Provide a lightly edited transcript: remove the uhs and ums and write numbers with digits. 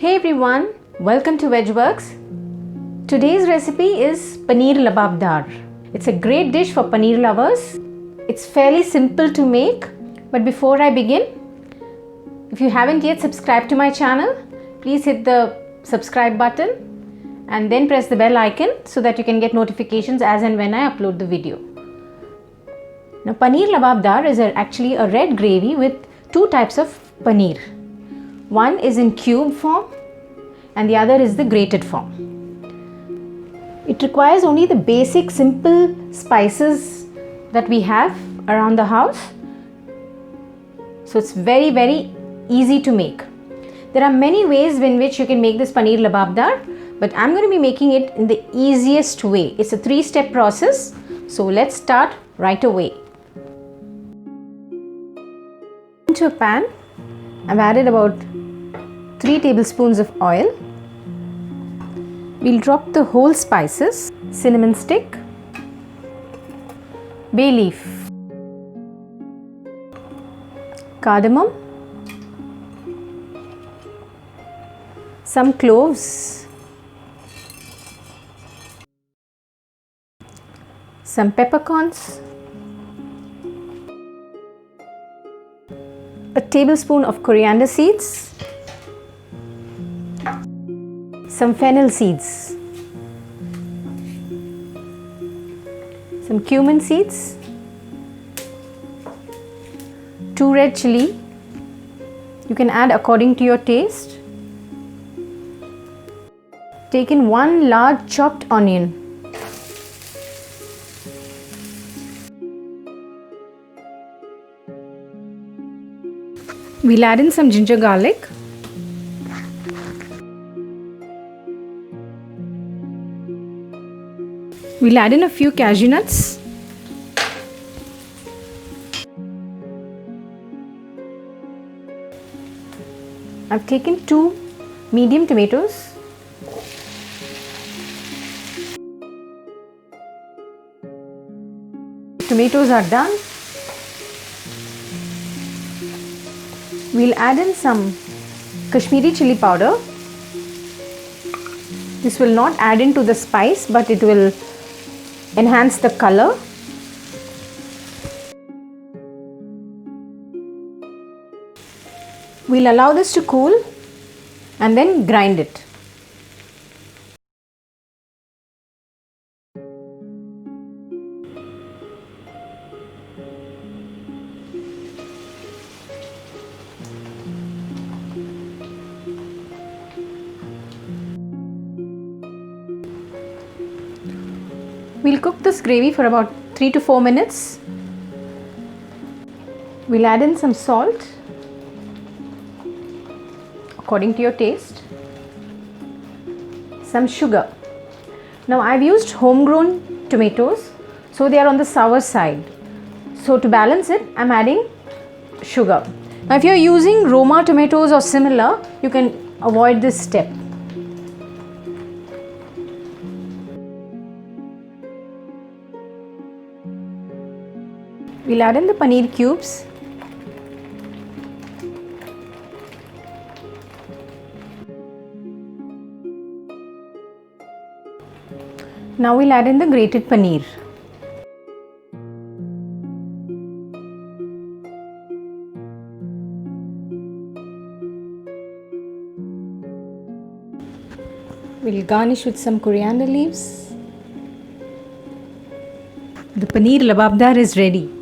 Hey everyone, welcome to VegWorks. Today's recipe is Paneer Lababdar. It's a great dish for paneer lovers. It's fairly simple to make, but before I begin, if you haven't yet subscribed to my channel, please hit the subscribe button and then press the bell icon so that you can get notifications as and when I upload the video. Now, Paneer Lababdar is actually a red gravy with two types of paneer. One is in cube form and the other is the grated form. It requires only the basic simple spices that we have around the house. So it's very easy to make. There are many ways in which you can make this Paneer Lababdar, but I'm going to be making it in the easiest way. It's a 3-step process. So let's start right away. Into a pan, I've added about 3 tablespoons of oil. We'll drop the whole spices, cinnamon stick, bay leaf, cardamom, some cloves, some peppercorns, a tablespoon of coriander seeds, some fennel seeds, some cumin seeds, 2 red chilli. You can add according to your taste. Take in 1 large chopped onion. We'll add in some ginger garlic. We'll add in a few cashew nuts. I've taken 2 medium tomatoes. Tomatoes are done. We'll add in some Kashmiri chilli powder. This will not add into the spice, but it will enhance the color. We'll allow this to cool and then grind it. We'll cook this gravy for about 3 to 4 minutes. We'll add in some salt according to your taste, some sugar. Now I've used homegrown tomatoes, so they are on the sour side. So to balance it, I'm adding sugar. Now if you're using Roma tomatoes or similar, you can avoid this step. We'll add in the paneer cubes. Now we'll add in the grated paneer. We'll garnish with some coriander leaves. The Paneer Lababdar is ready.